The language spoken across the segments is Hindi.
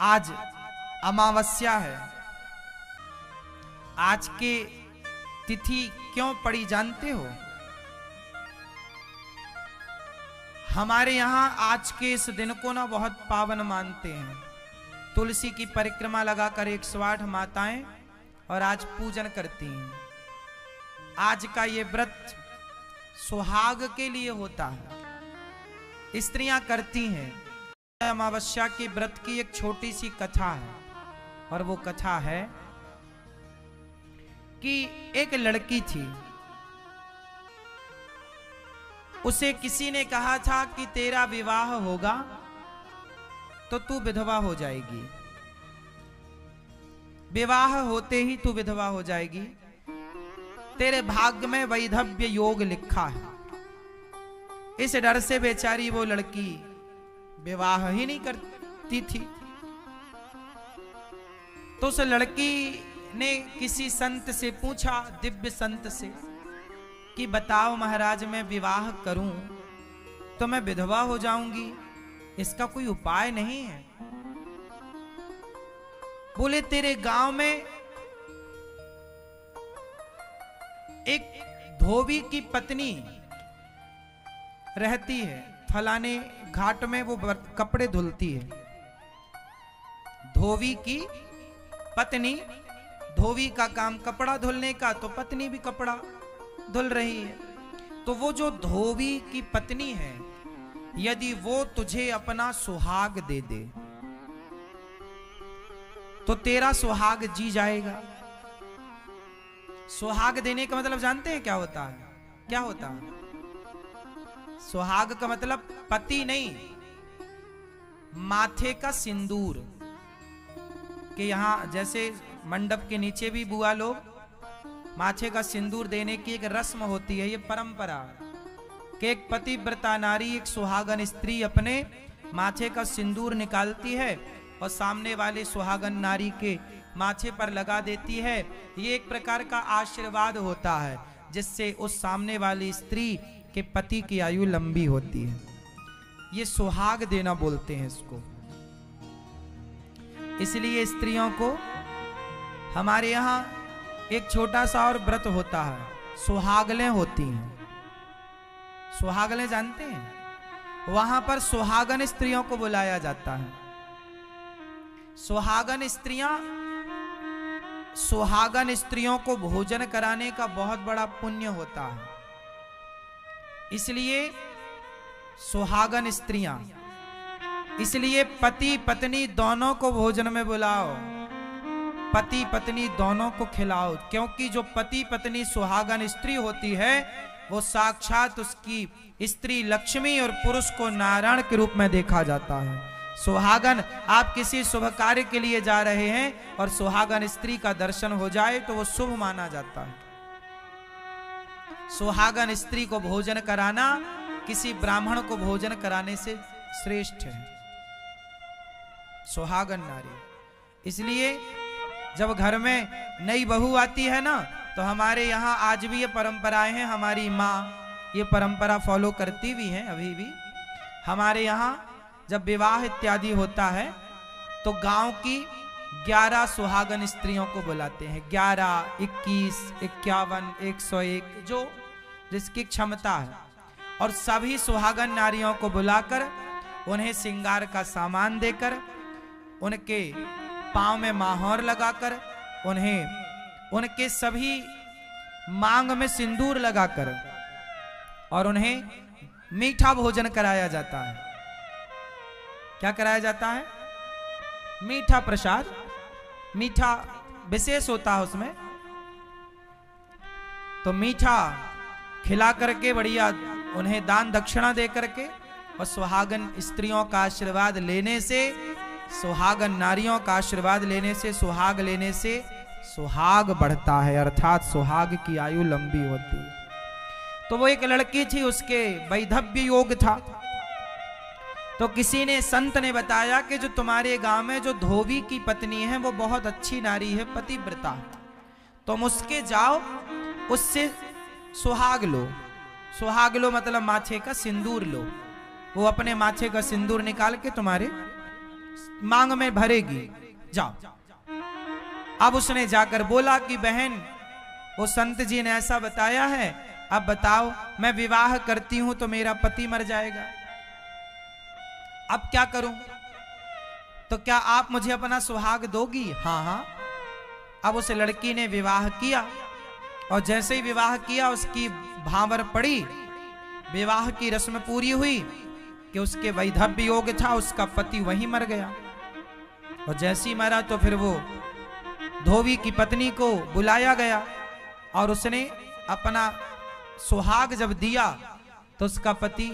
आज अमावस्या है। आज के तिथि क्यों पड़ी जानते हो? हमारे यहां आज के इस दिन को ना बहुत पावन मानते हैं। तुलसी की परिक्रमा लगाकर 108 माताएं और आज पूजन करती हैं। आज का ये व्रत सुहाग के लिए होता है, स्त्रियां करती हैं। अमावस्या के व्रत की एक छोटी सी कथा है और वो कथा है कि एक लड़की थी, उसे किसी ने कहा था कि तेरा विवाह होगा तो तू विधवा हो जाएगी, विवाह होते ही तू विधवा हो जाएगी, तेरे भाग्य में वैधव्य योग लिखा है। इस डर से बेचारी वो लड़की विवाह ही नहीं करती थी। तो उस लड़की ने किसी संत से पूछा, दिव्य संत से, कि बताओ महाराज मैं विवाह करूं तो मैं विधवा हो जाऊंगी, इसका कोई उपाय नहीं है? बोले तेरे गांव में एक धोबी की पत्नी रहती है, फलाने घाट में वो कपड़े धुलती है। धोबी की पत्नी, धोबी का काम कपड़ा धुलने का, तो पत्नी भी कपड़ा धुल रही है। तो वो जो धोबी की पत्नी है, यदि वो तुझे अपना सुहाग दे दे तो तेरा सुहाग जी जाएगा। सुहाग देने का मतलब जानते हैं क्या होता है? क्या होता है? सुहाग का मतलब पति नहीं, माथे का सिंदूर। कि यहां जैसे मंडप के नीचे भी बुआ लोग माथे का सिंदूर देने की एक रस्म होती है, ये परंपरा कि एक पतिव्रता नारी, एक सुहागन स्त्री अपने माथे का सिंदूर निकालती है और सामने वाले सुहागन नारी के माथे पर लगा देती है। ये एक प्रकार का आशीर्वाद होता है जिससे उस सामने वाली स्त्री के पति की आयु लंबी होती है। ये सुहाग देना बोलते हैं इसको। इसलिए स्त्रियों को हमारे यहाँ एक छोटा सा और व्रत होता है, सुहागलें होती हैं। सुहागलें जानते हैं? वहां पर सुहागन स्त्रियों को बुलाया जाता है। सुहागन स्त्रियों को भोजन कराने का बहुत बड़ा पुण्य होता है। इसलिए सुहागन स्त्रियां, इसलिए पति पत्नी दोनों को भोजन में बुलाओ, पति पत्नी दोनों को खिलाओ, क्योंकि जो पति पत्नी सुहागन स्त्री होती है वो साक्षात उसकी स्त्री लक्ष्मी और पुरुष को नारायण के रूप में देखा जाता है। सुहागन, आप किसी शुभ कार्य के लिए जा रहे हैं और सुहागन स्त्री का दर्शन हो जाए तो वो शुभ माना जाता है। सुहागन स्त्री को भोजन कराना किसी ब्राह्मण को भोजन कराने से श्रेष्ठ है, सुहागन नारी। इसलिए जब घर में नई बहू आती है ना, तो हमारे यहाँ आज भी ये परंपराएं हैं। हमारी माँ ये परंपरा फॉलो करती भी हैं अभी भी। हमारे यहाँ जब विवाह इत्यादि होता है तो गांव की 11 सुहागन स्त्रियों को बुलाते हैं। 11, 21, 51, 101 जो जिसकी क्षमता है, और सभी सुहागन नारियों को बुलाकर उन्हें श्रृंगार का सामान देकर, उनके पांव में माहौर लगाकर, उन्हें उनके सभी मांग में सिंदूर लगाकर और उन्हें मीठा भोजन कराया जाता है। क्या कराया जाता है? मीठा प्रसाद। मीठा विशेष होता है उसमें, तो मीठा खिला करके बढ़िया उन्हें दान दक्षिणा दे करके और सुहागन स्त्रियों का आशीर्वाद लेने से, सुहागन नारियों का आशीर्वाद लेने से, सुहाग लेने से सुहाग बढ़ता है, अर्थात सुहाग की आयु लंबी होती है। तो वो एक लड़की थी, उसके वैधव्य योग था। तो किसी ने, संत ने बताया कि जो तुम्हारे गांव में जो धोबी की पत्नी है वो बहुत अच्छी नारी है, पतिव्रता, तुम उसके जाओ, उससे सुहाग लो। सुहाग लो मतलब माथे का सिंदूर लो। वो अपने माथे का सिंदूर निकाल के तुम्हारे मांग में भरेगी, जाओ। अब उसने जाकर बोला कि बहन, वो संत जी ने ऐसा बताया है, अब बताओ मैं विवाह करती हूं तो मेरा पति मर जाएगा, अब क्या करूं? तो क्या आप मुझे अपना सुहाग दोगी? हाँ हाँ। अब उस लड़की ने विवाह किया, और जैसे ही विवाह किया उसकी भांवर पड़ी, विवाह की रस्म पूरी हुई कि उसके वैधव्य योग था, उसका पति वहीं मर गया। और जैसे ही मरा तो फिर वो धोबी की पत्नी को बुलाया गया, और उसने अपना सुहाग जब दिया तो उसका पति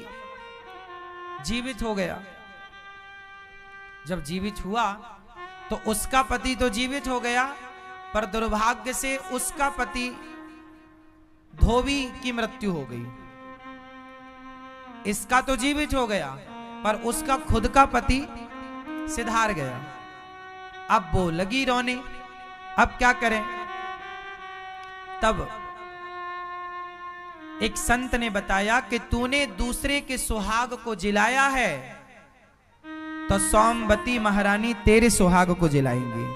जीवित हो गया। जब जीवित हुआ तो उसका पति तो जीवित हो गया, पर दुर्भाग्य से उसका पति धोबी की मृत्यु हो गई। इसका तो जीवित हो गया, पर उसका खुद का पति सिधार गया। अब वो लगी रोने, अब क्या करें? तब एक संत ने बताया कि तूने दूसरे के सुहाग को जिलाया है तो सोमवती महारानी तेरे सुहाग को जिलाएंगी।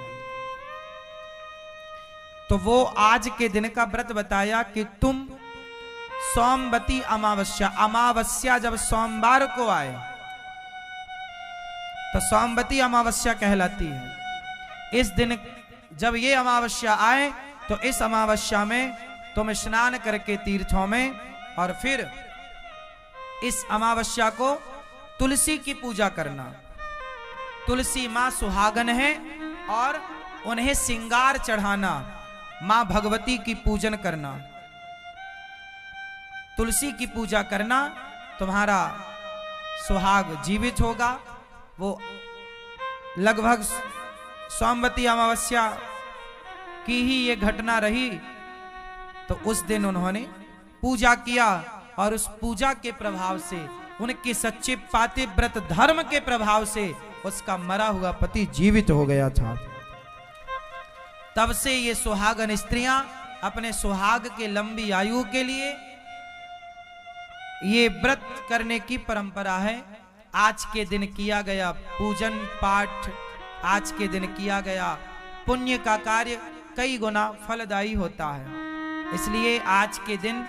तो वो आज के दिन का व्रत बताया कि तुम सोमवती अमावस्या जब सोमवार को आए तो सोमवती अमावस्या कहलाती है। इस दिन जब ये अमावस्या आए तो इस अमावस्या में तुम स्नान करके तीर्थों में, और फिर इस अमावस्या को तुलसी की पूजा करना। तुलसी मां सुहागन है और उन्हें सिंगार चढ़ाना, मां भगवती की पूजन करना, तुलसी की पूजा करना, तुम्हारा सुहाग जीवित होगा। वो लगभग सोमवती अमावस्या की ही ये घटना रही। तो उस दिन उन्होंने पूजा किया, और उस पूजा के प्रभाव से, उनके सच्चे पातिव्रत धर्म के प्रभाव से उसका मरा हुआ पति जीवित हो गया था। तब से ये सुहागन स्त्रियां अपने सुहाग के लंबी आयु के लिए ये व्रत करने की परंपरा है। आज के दिन किया गया पूजन पाठ, आज के दिन किया गया पुण्य का कार्य कई गुना फलदायी होता है। इसलिए आज के दिन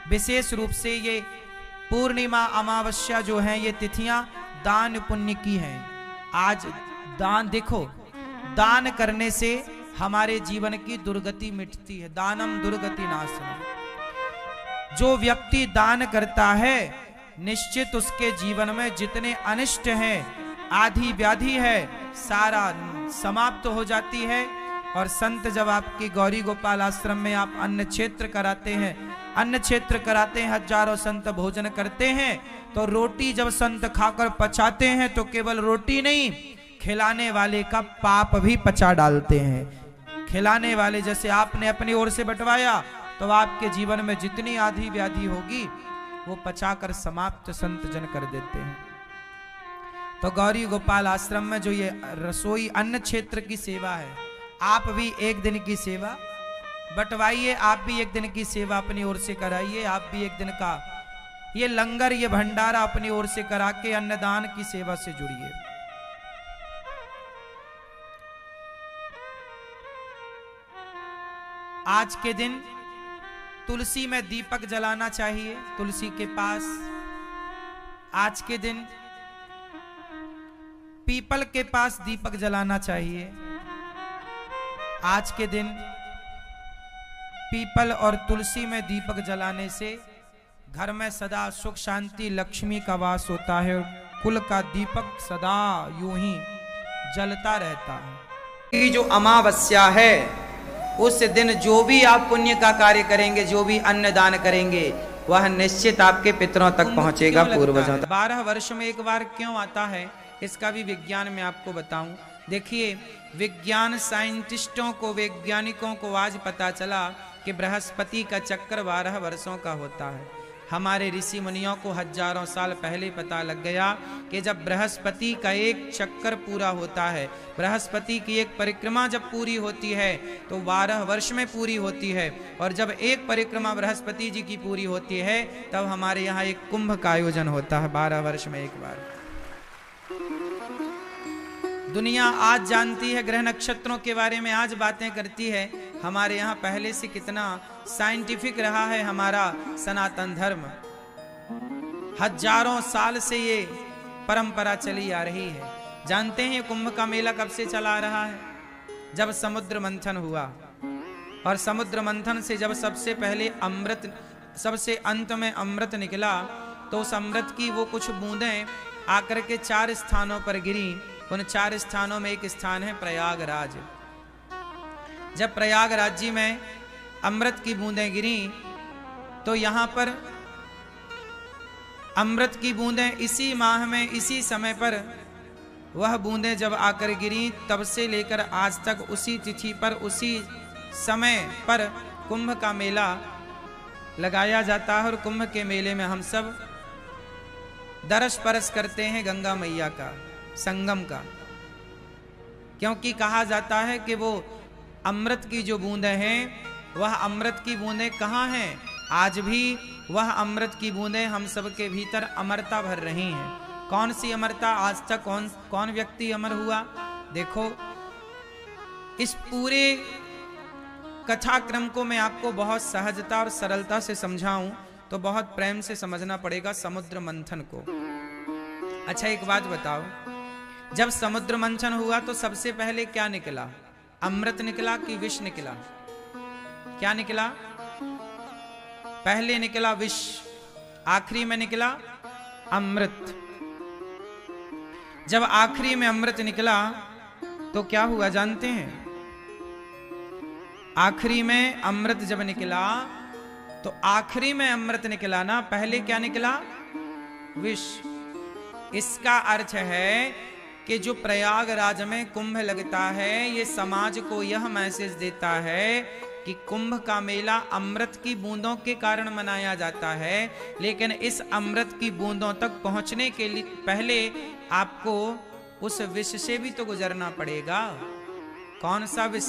विशेष रूप से ये पूर्णिमा अमावस्या जो है, ये तिथियां दान पुण्य की हैं। आज दान, देखो, दान करने से हमारे जीवन की दुर्गति मिटती है। दानम दुर्गति नाशनम। जो व्यक्ति दान करता है निश्चित उसके जीवन में जितने अनिष्ट हैं, आधी व्याधि है, सारा समाप्त हो जाती है। और संत जब आपकी गौरी गोपाल आश्रम में आप अन्न क्षेत्र कराते हैं, अन्न क्षेत्र कराते हैं, हजारों संत भोजन करते हैं, तो रोटी जब संत खाकर पचाते हैं तो केवल रोटी नहीं, खिलाने वाले का पाप भी पचा डालते हैं। खिलाने वाले, जैसे आपने अपनी ओर से बंटवाया तो आपके जीवन में जितनी आधी व्याधि होगी वो पचाकर समाप्त संत जन कर देते हैं। तो गौरी गोपाल आश्रम में जो ये रसोई अन्न क्षेत्र की सेवा है, आप भी एक दिन की सेवा बंटवाइए, आप भी एक दिन की सेवा अपनी ओर से कराइए, आप भी एक दिन का ये लंगर, ये भंडारा अपनी ओर से करा के अन्नदान की सेवा से जुड़िए। आज के दिन तुलसी में दीपक जलाना चाहिए, तुलसी के पास। आज के दिन पीपल के पास दीपक जलाना चाहिए। आज के दिन पीपल और तुलसी में दीपक जलाने से घर में सदा सुख शांति लक्ष्मी का वास होता है, कुल का दीपक सदा यूं ही जलता रहता है। ये जो अमावस्या है उस दिन जो भी आप पुण्य का कार्य करेंगे, जो भी अन्न दान करेंगे, वह निश्चित आपके पितरों तक पहुंचेगा, पूर्वजों तक। 12 वर्ष में एक बार क्यों आता है, इसका भी विज्ञान में आपको बताऊं। देखिए, विज्ञान साइंटिस्टों को, वैज्ञानिकों को आज पता चला कि बृहस्पति का चक्कर 12 वर्षों का होता है। हमारे ऋषि मुनियों को हजारों साल पहले पता लग गया कि जब बृहस्पति का एक चक्कर पूरा होता है, बृहस्पति की एक परिक्रमा जब पूरी होती है तो 12 वर्ष में पूरी होती है, और जब एक परिक्रमा बृहस्पति जी की पूरी होती है तब हमारे यहाँ एक कुंभ का आयोजन होता है 12 वर्ष में एक बार। दुनिया आज जानती है ग्रह नक्षत्रों के बारे में, आज बातें करती है। हमारे यहाँ पहले से कितना साइंटिफिक रहा है हमारा सनातन धर्म। हजारों साल से ये परंपरा चली आ रही है। जानते हैं कुंभ का मेला कब से चला आ रहा है? जब समुद्र मंथन हुआ, और समुद्र मंथन से जब सबसे पहले अमृत, सबसे अंत में अमृत निकला, तो उस अमृत की वो कुछ बूंदें आकर के 4 स्थानों पर गिरी। उन 4 स्थानों में एक स्थान है प्रयागराज। जब प्रयागराज जी में अमृत की बूंदें गिरी, तो यहां पर अमृत की बूंदें इसी माह में इसी समय पर वह बूंदें जब आकर गिरी, तब से लेकर आज तक उसी तिथि पर उसी समय पर कुंभ का मेला लगाया जाता है। और कुंभ के मेले में हम सब दरस परस करते हैं गंगा मैया का, संगम का, क्योंकि कहा जाता है कि वो अमृत की जो बूंदें हैं, वह अमृत की बूंदें कहाँ हैं? आज भी वह अमृत की बूंदें हम सब के भीतर अमरता भर रही हैं। कौन सी अमरता? आज तक कौन व्यक्ति अमर हुआ? देखो, इस पूरे कथाक्रम को मैं आपको बहुत सहजता और सरलता से समझाऊं तो बहुत प्रेम से समझना पड़ेगा समुद्र मंथन को। अच्छा, एक बात बताओ, जब समुद्र मंथन हुआ तो सबसे पहले क्या निकला? अमृत निकला कि विष निकला? क्या निकला? पहले निकला विष, आखिरी में निकला अमृत। जब आखिरी में अमृत निकला तो क्या हुआ जानते हैं? आखिरी में अमृत जब निकला तो आखिरी में अमृत निकला ना, पहले क्या निकला? विष। इसका अर्थ है कि जो प्रयागराज में कुंभ लगता है, ये समाज को यह मैसेज देता है कि कुंभ का मेला अमृत की बूंदों के कारण मनाया जाता है, लेकिन इस अमृत की बूंदों तक पहुंचने के लिए पहले आपको उस विष से भी तो गुजरना पड़ेगा। कौन सा विष?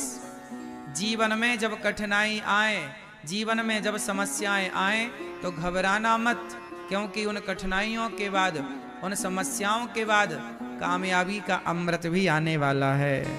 जीवन में जब कठिनाई आए, जीवन में जब समस्याएं आए तो घबराना मत, क्योंकि उन कठिनाइयों के बाद, उन समस्याओं के बाद कामयाबी का अमृत भी आने वाला है।